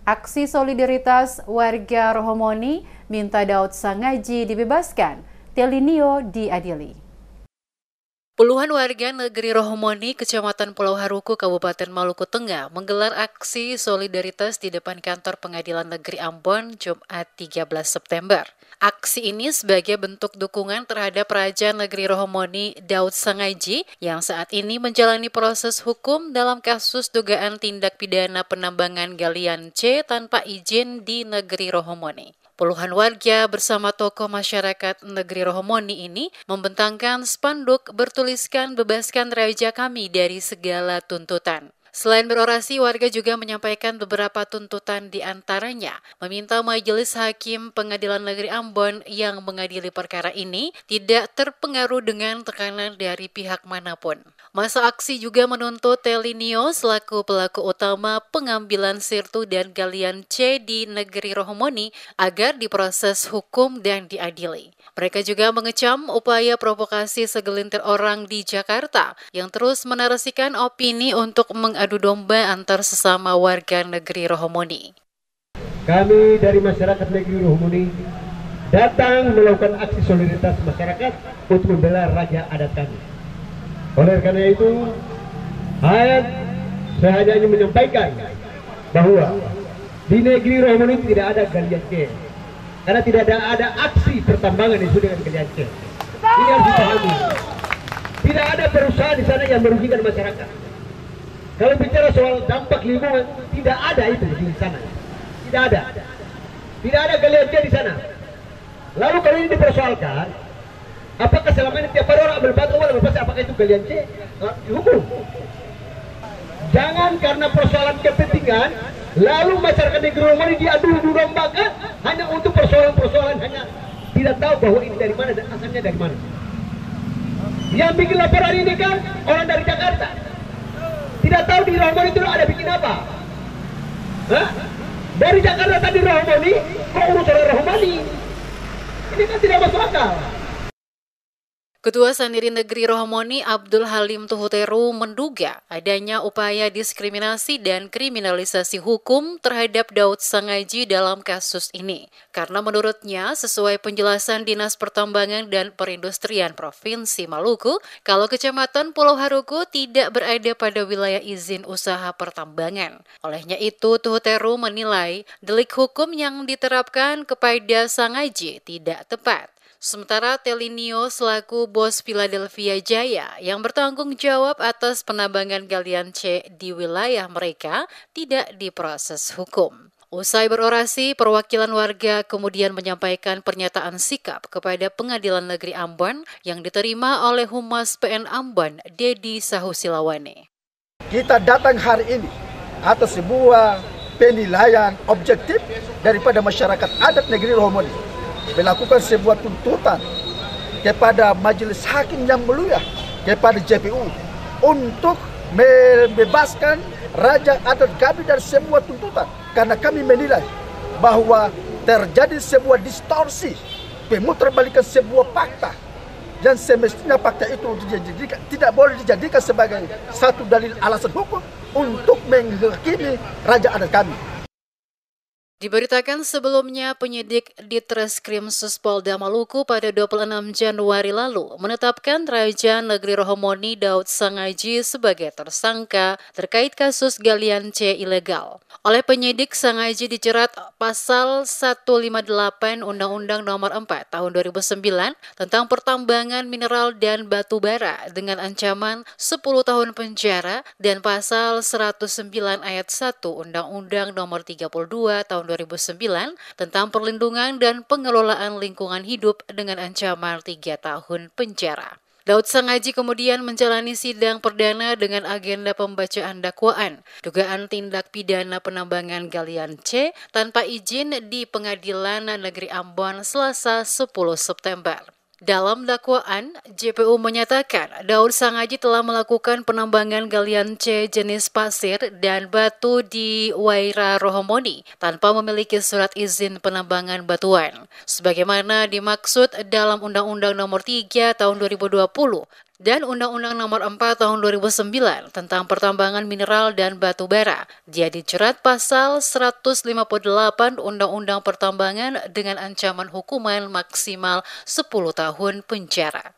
Aksi solidaritas warga Rohomoni minta Daud Sangaji dibebaskan, Telinio diadili. Puluhan warga negeri Rohomoni, Kecamatan Pulau Haruku, Kabupaten Maluku Tengah menggelar aksi solidaritas di depan kantor Pengadilan Negeri Ambon Jumat 13 September. Aksi ini sebagai bentuk dukungan terhadap Raja Negeri Rohomoni Daud Sangaji yang saat ini menjalani proses hukum dalam kasus dugaan tindak pidana penambangan galian C tanpa izin di negeri Rohomoni. Puluhan warga bersama tokoh masyarakat negeri Rohomoni ini membentangkan spanduk bertuliskan "Bebaskan Raja Kami dari segala tuntutan". Selain berorasi, warga juga menyampaikan beberapa tuntutan, di antaranya meminta Majelis Hakim Pengadilan Negeri Ambon yang mengadili perkara ini tidak terpengaruh dengan tekanan dari pihak manapun. Masa aksi juga menuntut Telinio selaku pelaku utama pengambilan sirtu dan galian C di negeri Rohomoni agar diproses hukum dan diadili. Mereka juga mengecam upaya provokasi segelintir orang di Jakarta yang terus menarasikan opini untuk mengadu domba antar sesama warga negeri Rohomoni. Kami dari masyarakat negeri Rohomoni datang melakukan aksi solidaritas masyarakat untuk membela raja adat kami. Oleh karena itu, saya hanya ingin menyampaikan bahwa di negeri Rohomoni tidak ada galian C. Karena tidak ada aksi pertambangan yang sudah dengan galian C. Ini harus dipahami. Tidak ada perusahaan di sana yang merugikan masyarakat. Kalau bicara soal dampak lingkungan, tidak ada itu di sana. Tidak ada. Tidak ada galian C di sana. Lalu kalau ini dipersoalkan, apakah selama ini tiap hari orang ambil batu, apakah itu galian C? Dihukum. Jangan karena persoalan kepentingan, lalu masyarakat negeri Rohomoni diadu dombakan hanya untuk persoalan-persoalan, hanya tidak tahu bahwa ini dari mana dan asalnya dari mana. Yang bikin laporan ini kan orang dari Jakarta. Tidak tahu di Rohomoni itu ada bikin apa. Hah? Dari Jakarta tadi Rohomoni, kok urus orang Rohomoni? Ini kan tidak masuk akal. Ketua Sandiri Negeri Rohomoni Abdul Halim Tuhuteru menduga adanya upaya diskriminasi dan kriminalisasi hukum terhadap Daud Sangaji dalam kasus ini. Karena menurutnya, sesuai penjelasan Dinas Pertambangan dan Perindustrian Provinsi Maluku, kalau Kecamatan Pulau Haruku tidak berada pada wilayah izin usaha pertambangan. Olehnya itu, Tuhuteru menilai delik hukum yang diterapkan kepada Sangaji tidak tepat. Sementara Telinio selaku bos Philadelphia Jaya yang bertanggung jawab atas penambangan galian C di wilayah mereka tidak diproses hukum. Usai berorasi, perwakilan warga kemudian menyampaikan pernyataan sikap kepada Pengadilan Negeri Ambon yang diterima oleh Humas PN Ambon, Dedi Sahusilawane. Kita datang hari ini atas sebuah penilaian objektif daripada masyarakat adat negeri Rohomoni, melakukan sebuah tuntutan kepada Majelis Hakim yang mulia, kepada JPU untuk membebaskan raja adat kami dari semua tuntutan, karena kami menilai bahwa terjadi sebuah distorsi, pemutarbalikan sebuah fakta yang semestinya fakta itu tidak boleh dijadikan sebagai satu dalil alasan hukum untuk menghakimi raja adat kami. Diberitakan sebelumnya, penyidik Ditreskrim Suspolda Maluku pada 26 Januari lalu menetapkan Raja Negeri Rohomoni Daud Sangaji sebagai tersangka terkait kasus galian C ilegal. Oleh penyidik, Sangaji dijerat pasal 158 Undang-Undang Nomor 4 Tahun 2009 tentang pertambangan mineral dan batu bara dengan ancaman 10 tahun penjara dan pasal 109 ayat 1 Undang-Undang Nomor 32 Tahun 2009 tentang perlindungan dan pengelolaan lingkungan hidup dengan ancaman 3 tahun penjara. Daud Sangaji kemudian menjalani sidang perdana dengan agenda pembacaan dakwaan dugaan tindak pidana penambangan galian C tanpa izin di Pengadilan Negeri Ambon Selasa 10 September. Dalam dakwaan, JPU menyatakan Daud Sangaji telah melakukan penambangan galian C jenis pasir dan batu di Waira Rohomoni tanpa memiliki surat izin penambangan batuan, sebagaimana dimaksud dalam Undang-Undang Nomor 3 Tahun 2020 dan Undang-Undang Nomor 4 Tahun 2009 tentang pertambangan mineral dan batu bara. Dia dijerat pasal 158 Undang-Undang Pertambangan dengan ancaman hukuman maksimal 10 tahun penjara.